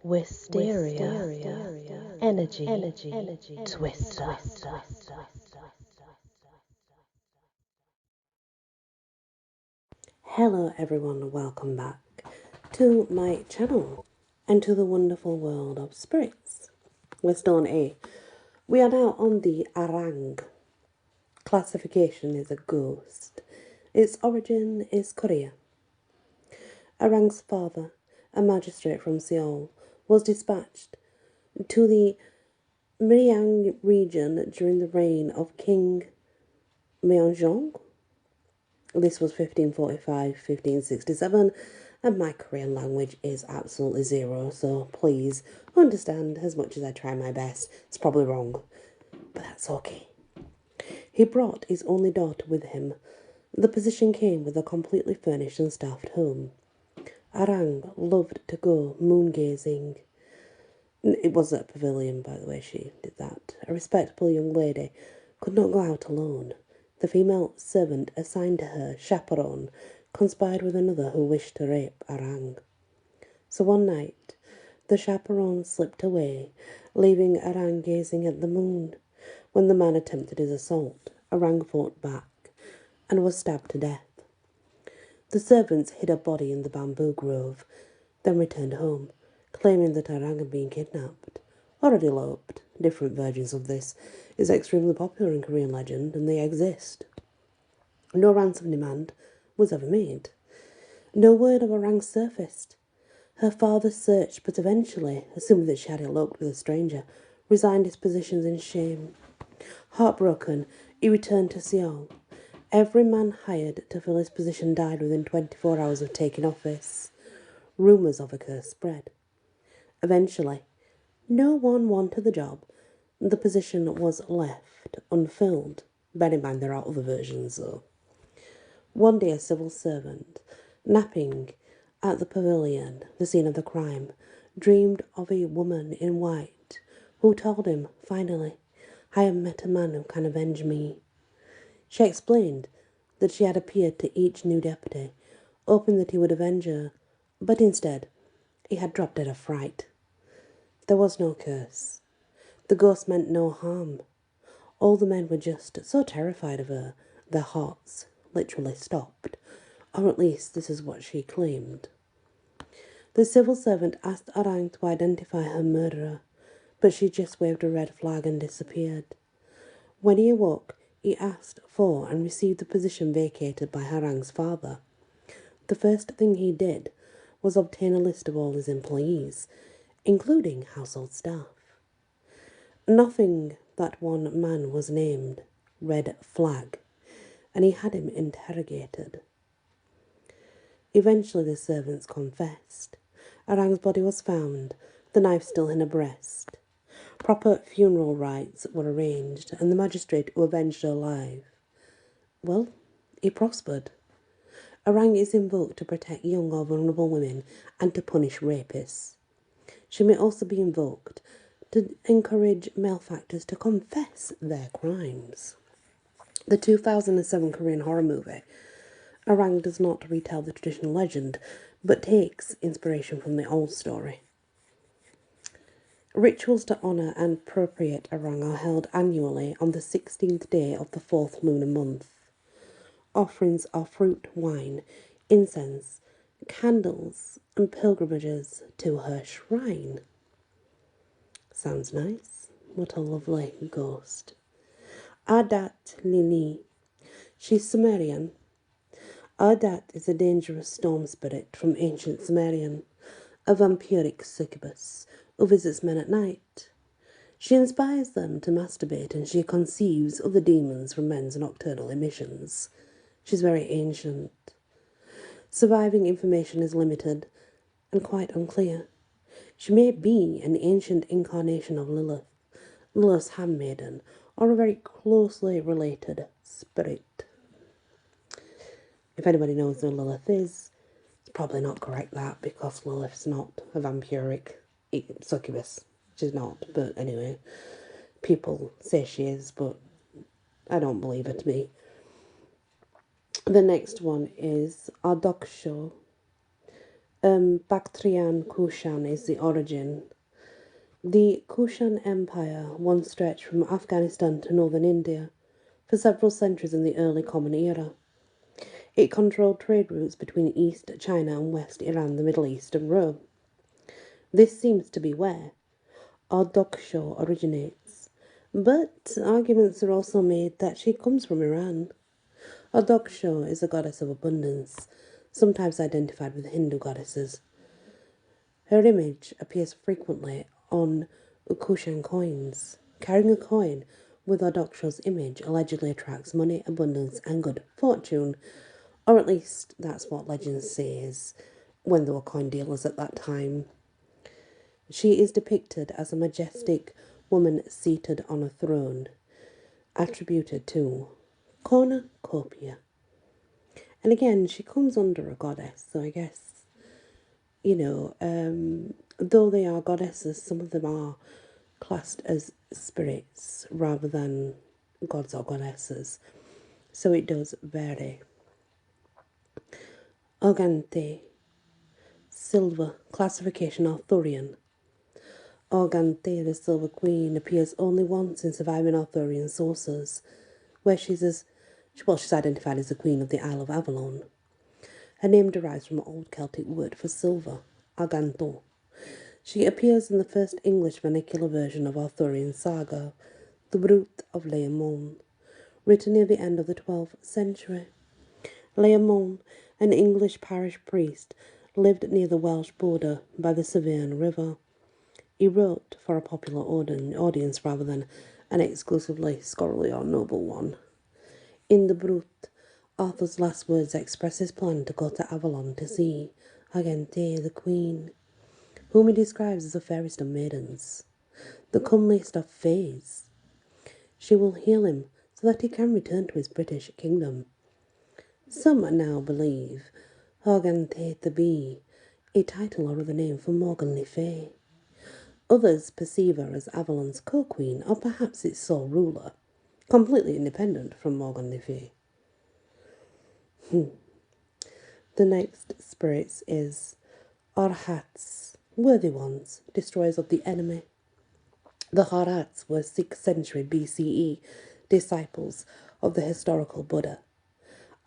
Wysteria, energy, twister. Hello everyone, welcome back to my channel and to the wonderful world of spirits. We're still on A. We are now on the Arang. Classification is a ghost. Its origin is Korea. Arang's father, a magistrate from Seoul, was dispatched to the Myeong region during the reign of King Myeongjong. This was 1545-1567, and my Korean language is absolutely zero, so please understand as much as I try my best. It's probably wrong, but that's okay. He brought his only daughter with him. The position came with a completely furnished and staffed home. Arang loved to go moon-gazing. It was at a pavilion, by the way, she did that. A respectable young lady could not go out alone. The female servant assigned to her, chaperone, conspired with another who wished to rape Arang. So one night, the chaperone slipped away, leaving Arang gazing at the moon. When the man attempted his assault, Arang fought back and was stabbed to death. The servants hid her body in the bamboo grove, then returned home, claiming that Arang had been kidnapped or had eloped. Different versions of this is extremely popular in Korean legend, and they exist. No ransom demand was ever made. No word of Arang surfaced. Her father searched, but eventually, assuming that she had eloped with a stranger, resigned his positions in shame. Heartbroken, he returned to Seoul. Every man hired to fill his position died within 24 hours of taking office. Rumours of a curse spread. Eventually, no one wanted the job. The position was left unfilled. Bear in mind there are other versions though. One day a civil servant, napping at the pavilion, the scene of the crime, dreamed of a woman in white who told him, finally, I have met a man who can avenge me. She explained that she had appeared to each new deputy, hoping that he would avenge her, but instead he had dropped dead of fright. There was no curse. The ghost meant no harm. All the men were just so terrified of her, their hearts literally stopped. Or at least this is what she claimed. The civil servant asked Arang to identify her murderer, but she just waved a red flag and disappeared. When he awoke, he asked for and received the position vacated by Arang's father. The first thing he did was obtain a list of all his employees, including household staff. Nothing that one man was named, red flag, and he had him interrogated. Eventually the servants confessed. Arang's body was found, the knife still in her breast. Proper funeral rites were arranged, and the magistrate who avenged her life, well, he prospered. Arang is invoked to protect young or vulnerable women and to punish rapists. She may also be invoked to encourage malefactors to confess their crimes. The 2007 Korean horror movie, Arang does not retell the traditional legend, but takes inspiration from the old story. Rituals to honour and appropriate Arang are held annually on the 16th day of the 4th lunar month. Offerings are fruit, wine, incense, candles, and pilgrimages to her shrine. Sounds nice. What a lovely ghost. Adat Lili. She's Sumerian. Adat is a dangerous storm spirit from ancient Sumerian, a vampiric succubus who visits men at night. She inspires them to masturbate, and she conceives other demons from men's nocturnal emissions. She's very ancient. Surviving information is limited and quite unclear. She may be an ancient incarnation of Lilith, Lilith's handmaiden, or a very closely related spirit. If anybody knows who Lilith is, it's probably not correct that, because Lilith's not a vampiric succubus. She's not, but anyway, people say she is, but I don't believe it to be. The next one is Ardoksho. Bactrian Kushan is the origin. The Kushan Empire once stretched from Afghanistan to northern India for several centuries in the early Common Era. It controlled trade routes between East China and West Iran, the Middle East, and Rome. This seems to be where our Daksha originates, but arguments are also made that she comes from Iran. Our Daksha is a goddess of abundance, sometimes identified with Hindu goddesses. Her image appears frequently on Kushan coins. Carrying a coin with our Daksha's image allegedly attracts money, abundance, and good fortune, or at least that's what legend says when there were coin dealers at that time. She is depicted as a majestic woman seated on a throne, attributed to cornucopia. And again, she comes under a goddess, so I guess, though they are goddesses, some of them are classed as spirits rather than gods or goddesses. So it does vary. Organte, silver, classification Arthurian. Organte, the Silver Queen, appears only once in surviving Arthurian sources, where she's identified as the Queen of the Isle of Avalon. Her name derives from an old Celtic word for silver, arganto. She appears in the first English vernacular version of Arthurian saga, The Brut of Layamon, written near the end of the 12th century. Layamon, an English parish priest, lived near the Welsh border by the Severn River. He wrote for a popular audience rather than an exclusively scholarly or noble one. In The Brut, Arthur's last words express his plan to go to Avalon to see Argante, the Queen, whom he describes as the fairest of maidens, the comeliest of fays. She will heal him so that he can return to his British kingdom. Some now believe Argante to be a title or other name for Morgan Le Fay. Others perceive her as Avalon's co-queen or perhaps its sole ruler, completely independent from Morgan Le Fay. The next spirits is Arhats, worthy ones, destroyers of the enemy. The Arhats were 6th century BCE disciples of the historical Buddha.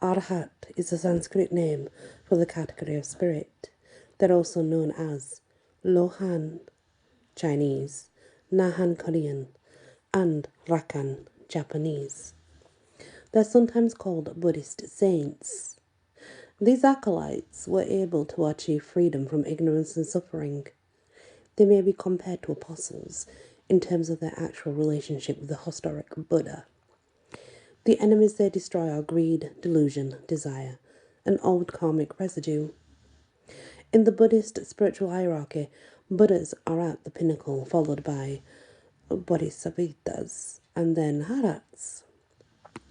Arhat is a Sanskrit name for the category of spirit. They're also known as Lohan, Chinese, Nahan, Korean, and Rakan, Japanese. They're sometimes called Buddhist saints. These acolytes were able to achieve freedom from ignorance and suffering. They may be compared to apostles in terms of their actual relationship with the historic Buddha. The enemies they destroy are greed, delusion, desire, and old karmic residue. In the Buddhist spiritual hierarchy, Buddhas are at the pinnacle, followed by Bodhisattvas and then Arhats.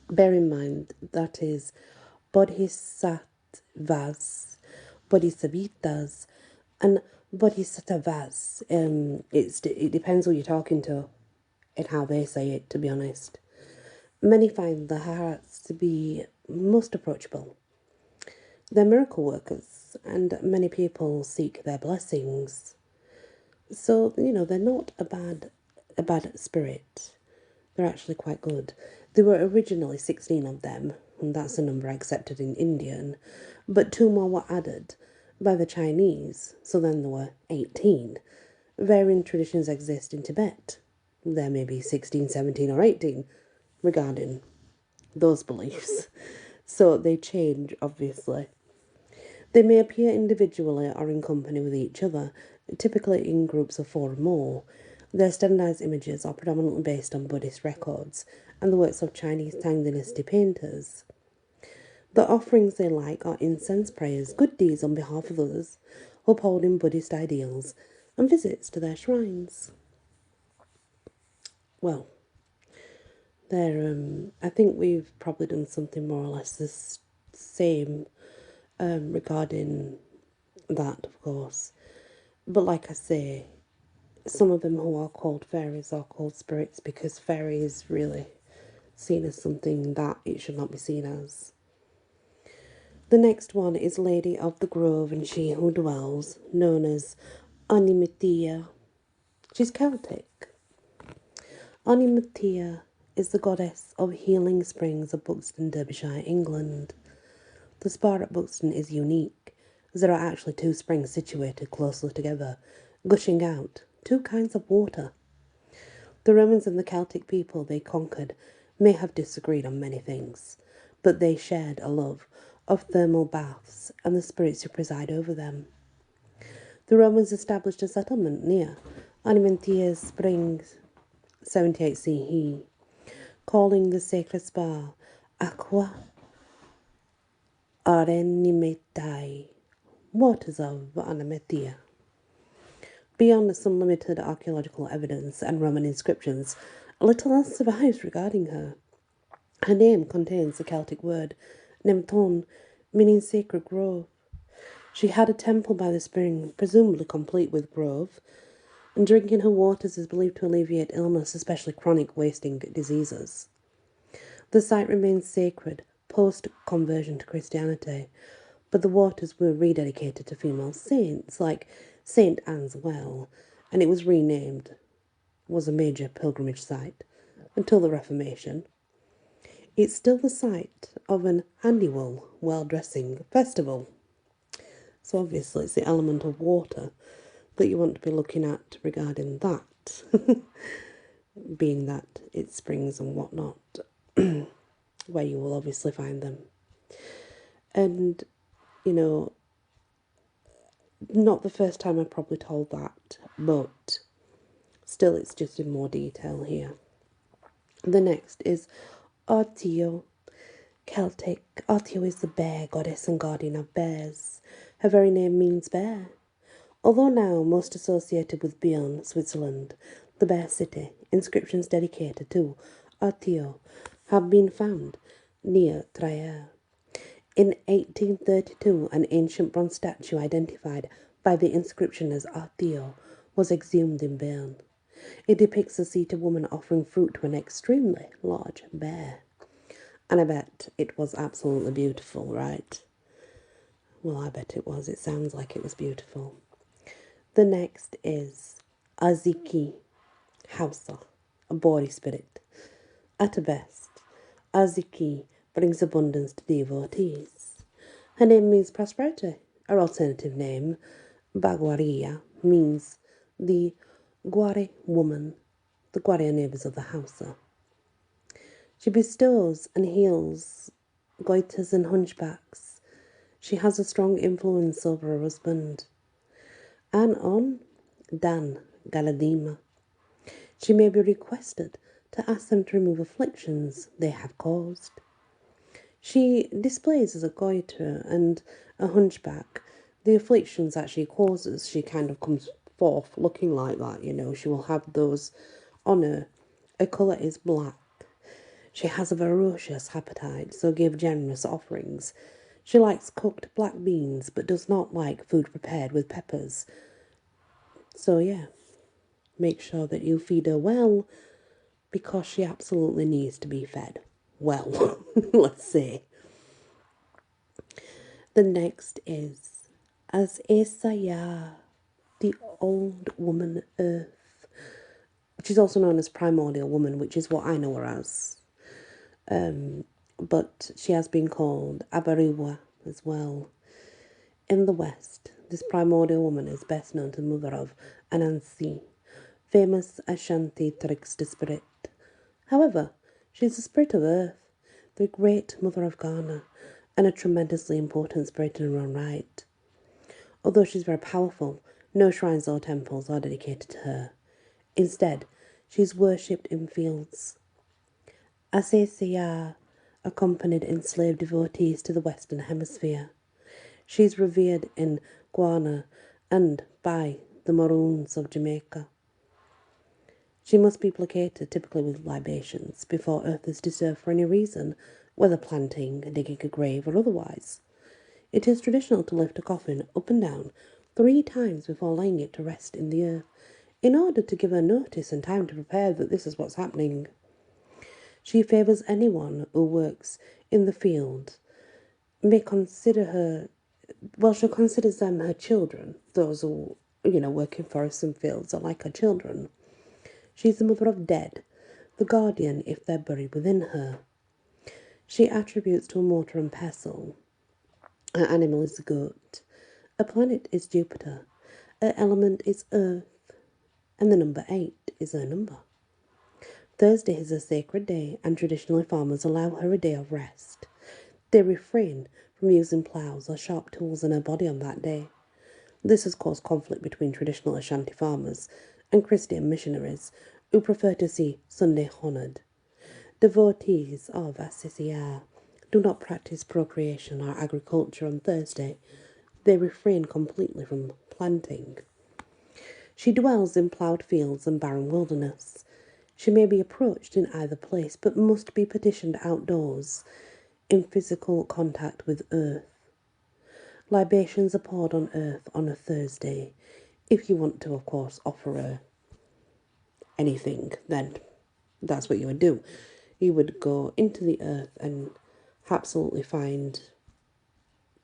Bear in mind that is Bodhisattvas, Bodhisattvas, and Bodhisattvas. It depends who you're talking to and how they say it, to be honest. Many find the Arhats to be most approachable. They're miracle workers, and many people seek their blessings. So, they're not a bad spirit. They're actually quite good. There were originally 16 of them, and that's the number accepted in Indian, but 2 more were added by the Chinese, so then there were 18. Varying traditions exist in Tibet. There may be 16, 17, or 18 regarding those beliefs. So they change, obviously. They may appear individually or in company with each other, typically in groups of 4 or more. Their standardized images are predominantly based on Buddhist records and the works of Chinese Tang Dynasty painters. The offerings they like are incense, prayers, good deeds on behalf of others, upholding Buddhist ideals, and visits to their shrines. Well, I think we've probably done something more or less the same regarding that, of course. But like I say, some of them who are called fairies are called spirits because fairy is really seen as something that it should not be seen as. The next one is Lady of the Grove and She Who Dwells, known as Animithia. She's Celtic. Animithia is the goddess of healing springs of Buxton, Derbyshire, England. The spa at Buxton is unique, as there are actually two springs situated closely together, gushing out two kinds of water. The Romans and the Celtic people they conquered may have disagreed on many things, but they shared a love of thermal baths and the spirits who preside over them. The Romans established a settlement near Animithia's Springs, 78 CE, calling the sacred spa Aqua Arenimetae, waters of Animithia. Beyond some limited archaeological evidence and Roman inscriptions, little else survives regarding her. Her name contains the Celtic word Nemton, meaning sacred grove. She had a temple by the spring, presumably complete with grove, and drinking her waters is believed to alleviate illness, especially chronic wasting diseases. The site remains sacred post-conversion to Christianity, but the waters were rededicated to female saints, like St. Anne's Well, and it was renamed, was a major pilgrimage site, until the Reformation. It's still the site of an annual well-dressing festival. So obviously it's the element of water that you want to be looking at regarding that, being that it's springs and whatnot, where you will obviously find them. And, you know, not the first time I've probably told that, but still it's just in more detail here. The next is Artio, Celtic. Artio is the bear goddess and guardian of bears. Her very name means bear. Although now most associated with Bern, Switzerland, the Bear City, inscriptions dedicated to Artio have been found near Trier. In 1832, an ancient bronze statue identified by the inscription as Artio was exhumed in Bern. It depicts a seated woman offering fruit to an extremely large bear. And I bet it was absolutely beautiful, right? Well, I bet it was. It sounds like it was beautiful. The next is Aziki Hausa, a body spirit. At her best, Aziki brings abundance to devotees. Her name means prosperity. Her alternative name, Bagwaria, means the Gwari woman. The Gwari are neighbours of the Hausa. She bestows and heals goiters and hunchbacks. She has a strong influence over her husband. And on Dan Galadima, she may be requested to ask them to remove afflictions they have caused. She displays as a goiter and a hunchback the afflictions that she causes. She kind of comes forth looking like that, you know. She will have those on her. Her colour is black. She has a ferocious appetite, so give generous offerings. She likes cooked black beans, but does not like food prepared with peppers. So yeah, make sure that you feed her well, because she absolutely needs to be fed well, let's say. The next is As Esaya, the Old Woman Earth, which is also known as Primordial Woman, which is what I know her as. But she has been called Abariwa as well. In the West, this primordial woman is best known to the mother of Anansi, famous Ashanti trickster spirit. However, she is the spirit of Earth, the great mother of Ghana, and a tremendously important spirit in her own right. Although she's very powerful, no shrines or temples are dedicated to her. Instead, she is worshipped in fields. Asesiya accompanied enslaved devotees to the Western Hemisphere. She is revered in Guyana and by the Maroons of Jamaica. She must be placated, typically with libations, before Earth is disturbed for any reason, whether planting, digging a grave, or otherwise. It is traditional to lift a coffin up and down 3 times before laying it to rest in the earth, in order to give her notice and time to prepare that this is what's happening. She favours anyone who works in the field may consider her, well, she considers them her children. Those who, work in forests and fields are like her children. She's the mother of dead, the guardian if they're buried within her. She attributes to a mortar and pestle. Her animal is the goat. Her planet is Jupiter. Her element is earth. And the number 8 is her number. Thursday is a sacred day, and traditionally farmers allow her a day of rest. They refrain from using ploughs or sharp tools in her body on that day. This has caused conflict between traditional Ashanti farmers and Christian missionaries who prefer to see Sunday honoured. Devotees of Wysteria do not practice procreation or agriculture on Thursday. They refrain completely from planting. She dwells in ploughed fields and barren wilderness. She may be approached in either place, but must be petitioned outdoors, in physical contact with earth. Libations are poured on earth on a Thursday. If you want to, of course, offer her anything, then that's what you would do. You would go into the earth and absolutely find,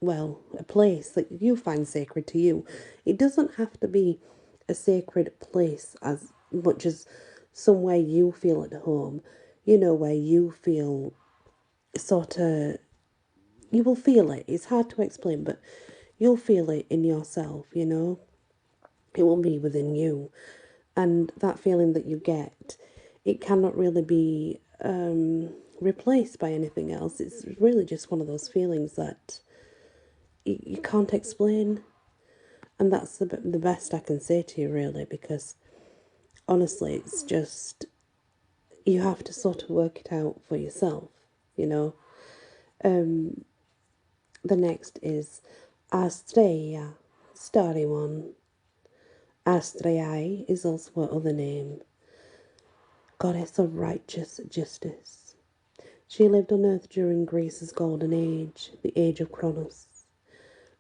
well, a place that you find sacred to you. It doesn't have to be a sacred place as much as somewhere you feel at home, where you feel sort of, you will feel it. It's hard to explain, but you'll feel it in yourself, It will be within you. And that feeling that you get, it cannot really be replaced by anything else. It's really just one of those feelings that you can't explain. And that's the best I can say to you, really, because honestly, it's just, you have to sort of work it out for yourself, The next is Astrea, starry one. Astraea is also her other name, goddess of righteous justice. She lived on earth during Greece's golden age, the age of Kronos,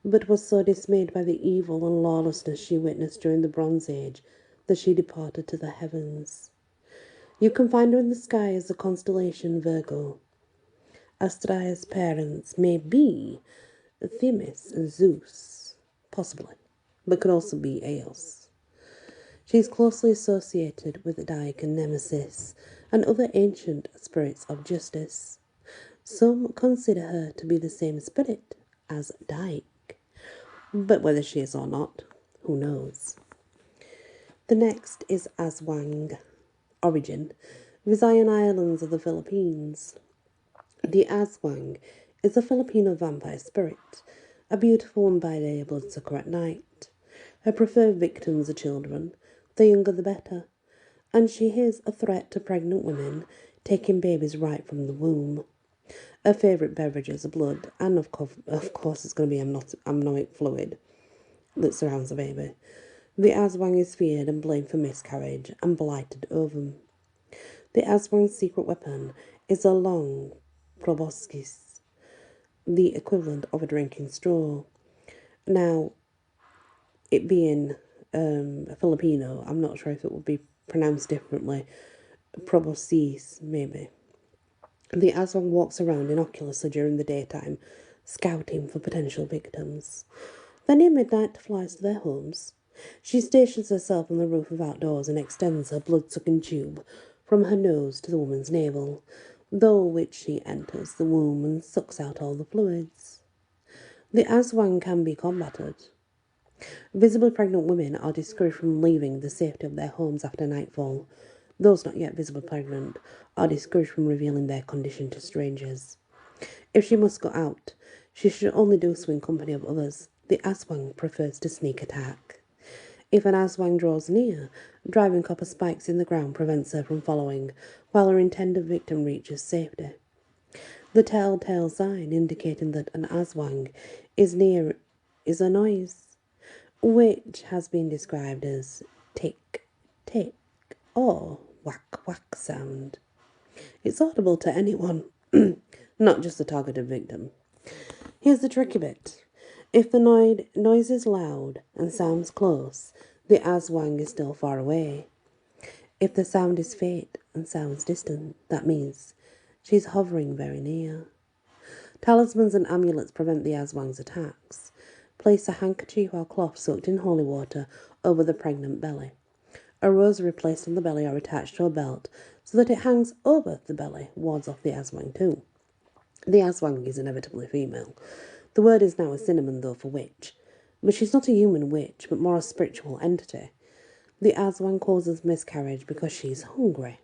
but was so dismayed by the evil and lawlessness she witnessed during the Bronze Age that she departed to the heavens. You can find her in the sky as the constellation Virgo. Astraea's parents may be Themis and Zeus, possibly, but could also be Eos. She is closely associated with Dike and Nemesis and other ancient spirits of justice. Some consider her to be the same spirit as Dike, but whether she is or not, who knows. The next is Aswang. Origin: Visayan Islands of the Philippines. The Aswang is a Filipino vampire spirit, a beautiful and by day, bloodsucker at night. Her preferred victims are children, the younger the better, and she is a threat to pregnant women, taking babies right from the womb. Her favourite beverages are blood, and of course it's going to be amniotic fluid that surrounds the baby. The Aswang is feared and blamed for miscarriage and blighted ovum. The Aswang's secret weapon is a long proboscis, the equivalent of a drinking straw. Now, it being a Filipino, I'm not sure if it would be pronounced differently. Proboscis, maybe. The Aswang walks around innocuously during the daytime, scouting for potential victims. Then near midnight flies to their homes. She stations herself on the roof of outdoors and extends her blood-sucking tube from her nose to the woman's navel, through which she enters the womb and sucks out all the fluids. The Aswang can be combated. Visibly pregnant women are discouraged from leaving the safety of their homes after nightfall. Those not yet visibly pregnant are discouraged from revealing their condition to strangers. If she must go out, she should only do so in company of others. The Aswang prefers to sneak attack. If an Aswang draws near, driving copper spikes in the ground prevents her from following, while her intended victim reaches safety. The telltale sign indicating that an Aswang is near is a noise, which has been described as tick, tick, or whack, whack sound. It's audible to anyone, not just the targeted victim. Here's the tricky bit. If the noise is loud and sounds close, the Aswang is still far away. If the sound is faint and sounds distant, that means she's hovering very near. Talismans and amulets prevent the Aswang's attacks. Place a handkerchief or cloth soaked in holy water over the pregnant belly. A rosary placed on the belly or attached to a belt so that it hangs over the belly wards off the Aswang too. The Aswang is inevitably female. The word is now a synonym, though, for witch. But she's not a human witch, but more a spiritual entity. The Aswang causes miscarriage because she's hungry.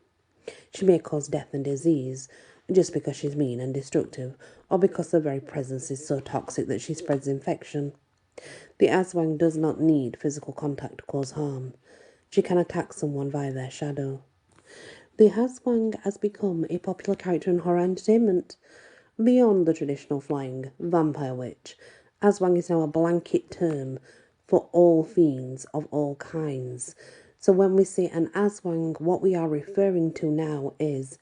She may cause death and disease just because she's mean and destructive, or because her very presence is so toxic that she spreads infection. The Aswang does not need physical contact to cause harm. She can attack someone via their shadow. The Aswang has become a popular character in horror entertainment. Beyond the traditional flying vampire witch, Aswang is now a blanket term for all fiends of all kinds. So when we say an Aswang, what we are referring to now is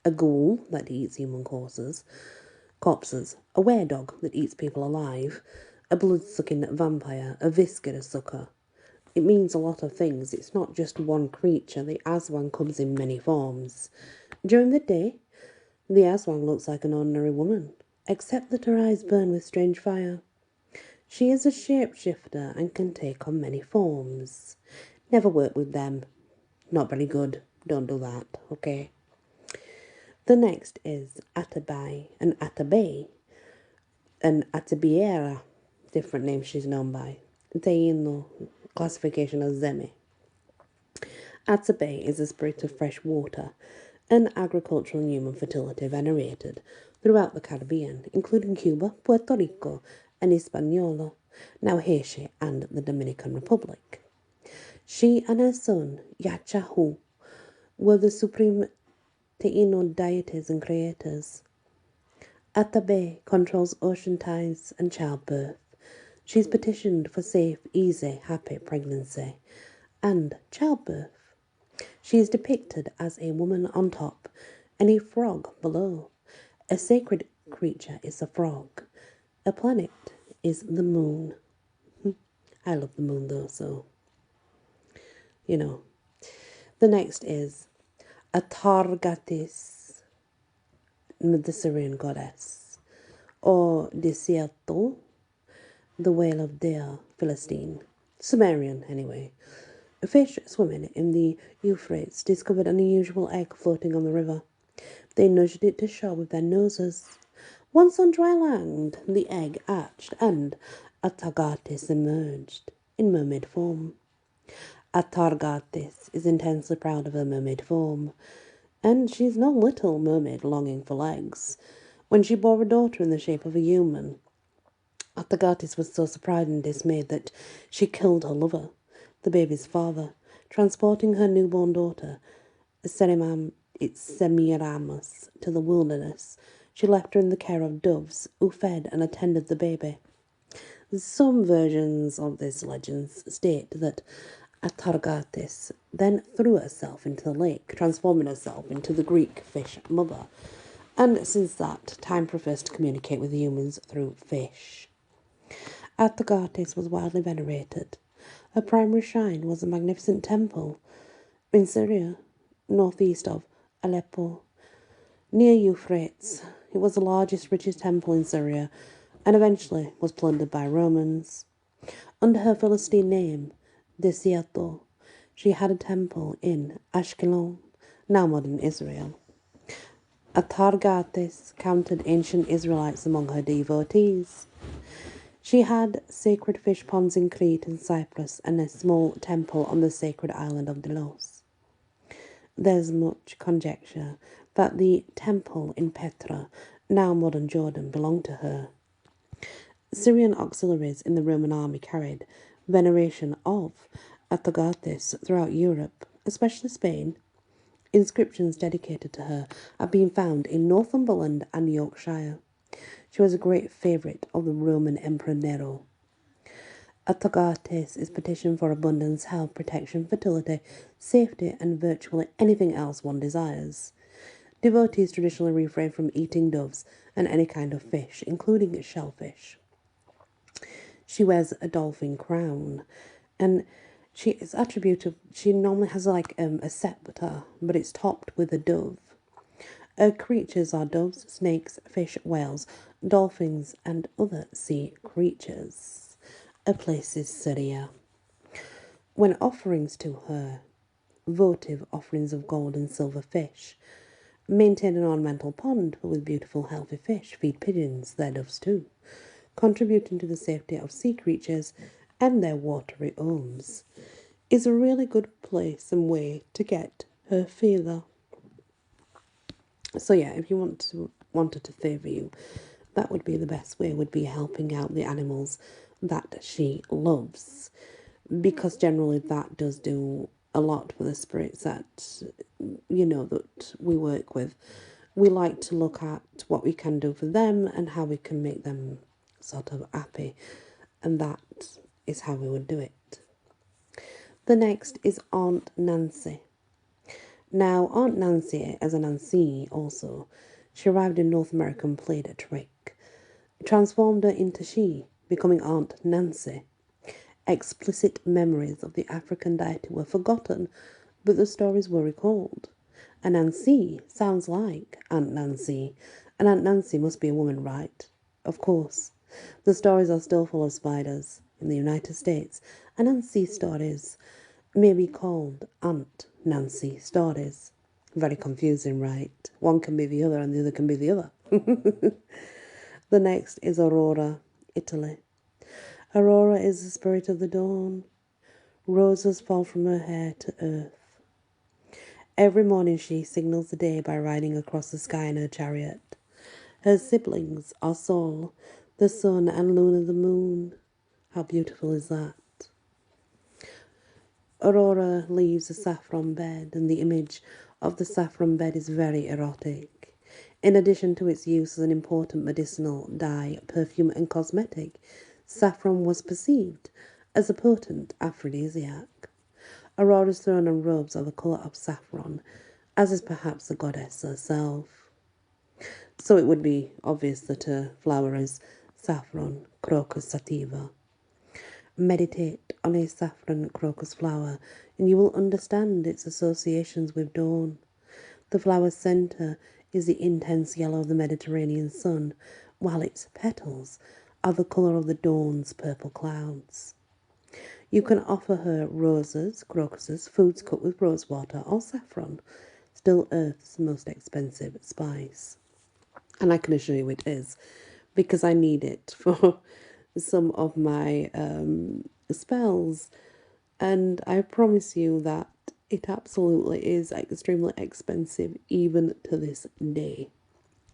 a ghoul that eats human corpses, a were-dog that eats people alive, a blood-sucking vampire, a viscera sucker. It means a lot of things. It's not just one creature. The Aswang comes in many forms. During the day, the Aswang looks like an ordinary woman, except that her eyes burn with strange fire. She is a shapeshifter and can take on many forms. Never work with them. Not very good. Don't do that, okay? The next is Atabai and Atabay and Atabiera, different name she's known by. Taino, classification as Zemi. Atabay is a spirit of fresh water and agricultural and human fertility venerated throughout the Caribbean, including Cuba, Puerto Rico, and Hispaniola, now Haiti and the Dominican Republic. She and her son, Yachahu, were the supreme Taino deities and creators. Atabay controls ocean tides and childbirth. She's petitioned for safe, easy, happy pregnancy and childbirth. She is depicted as a woman on top and a frog below. A sacred creature is a frog. A planet is the moon. I love the moon though, so, you know. The next is Atargatis, the Syrian goddess, or Desierto, the whale of Dea, Philistine. Sumerian, anyway. A fish swimming in the Euphrates discovered an unusual egg floating on the river. They nudged it to shore with their noses. Once on dry land, the egg hatched and Atargatis emerged in mermaid form. Atargatis is intensely proud of her mermaid form, and she's no little mermaid longing for legs. When she bore a daughter in the shape of a human, Atargatis was so surprised and dismayed that she killed her lover, the baby's father, transporting her newborn daughter, Semiramis, to the wilderness. She left her in the care of doves, who fed and attended the baby. Some versions of this legend state that Atargatis then threw herself into the lake, transforming herself into the Greek fish mother, and since that time prefers to communicate with humans through fish. Atargatis was widely venerated. Her primary shrine was a magnificent temple in Syria, northeast of Aleppo, near Euphrates. It was the largest, richest temple in Syria, and eventually was plundered by Romans. Under her Philistine name, Desierto, she had a temple in Ashkelon, now modern Israel. Atargatis counted ancient Israelites among her devotees. She had sacred fish ponds in Crete and Cyprus and a small temple on the sacred island of Delos. There's much conjecture that the temple in Petra, now modern Jordan, belonged to her. Syrian auxiliaries in the Roman army carried veneration of Atargatis throughout Europe, especially Spain. Inscriptions dedicated to her have been found in Northumberland and Yorkshire. She was a great favourite of the Roman Emperor Nero. Atargatis is petitioned for abundance, health, protection, fertility, safety, and virtually anything else one desires. Devotees traditionally refrain from eating doves and any kind of fish, including shellfish. She wears a dolphin crown, and she normally has like a scepter, but it's topped with a dove. Her creatures are doves, snakes, fish, whales, dolphins, and other sea creatures. Her place is Syria. When offerings to her, votive offerings of gold and silver fish, maintain an ornamental pond with beautiful healthy fish, feed pigeons, their doves too, contributing to the safety of sea creatures and their watery homes, is a really good place and way to get her feather. So yeah, if you wanted to favour you, that would be the best way, would be helping out the animals that she loves. Because generally that does do a lot for the spirits that, that we work with. We like to look at what we can do for them and how we can make them sort of happy. And that is how we would do it. The next is Aunt Nancy. Now, Aunt Nancy, as a Nancy also, she arrived in North America and played a trick. Transformed her into she, becoming Aunt Nancy. Explicit memories of the African deity were forgotten, but the stories were recalled. And Nancy sounds like Aunt Nancy, and Aunt Nancy must be a woman, right? Of course. The stories are still full of spiders in the United States, and Nancy stories may be called Aunt Nancy stories. Very confusing, right? One can be the other and the other can be the other. The next is Aurora, Italy. Aurora is the spirit of the dawn. Roses fall from her hair to earth. Every morning she signals the day by riding across the sky in her chariot. Her siblings are Sol, the sun, and Luna, the moon. How beautiful is that? Aurora leaves a saffron bed, and the image of the saffron bed is very erotic. In addition to its use as an important medicinal dye, perfume, and cosmetic, saffron was perceived as a potent aphrodisiac. Aurora's throne and robes are the colour of saffron, as is perhaps the goddess herself. So it would be obvious that her flower is saffron, crocus sativa. Meditate on a saffron crocus flower, and you will understand its associations with dawn. The flower's centre is the intense yellow of the Mediterranean sun, while its petals are the colour of the dawn's purple clouds. You can offer her roses, crocuses, foods cooked with rosewater, or saffron, still Earth's most expensive spice. And I can assure you it is, because I need it for some of my spells. And I promise you that it absolutely is extremely expensive, even to this day.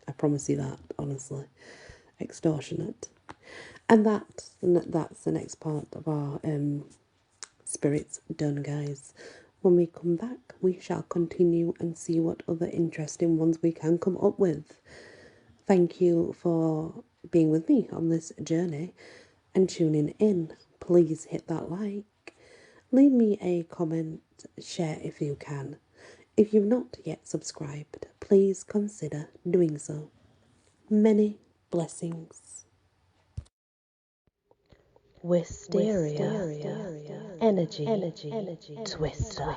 I promise you that, honestly. Extortionate. And that's the next part of our spirits done, guys. When we come back, we shall continue and see what other interesting ones we can come up with. Thank you for being with me on this journey and tuning in. Please hit that like. Leave me a comment, share if you can. If you've not yet subscribed, please consider doing so. Many blessings. Wysteria. Energy. Twister.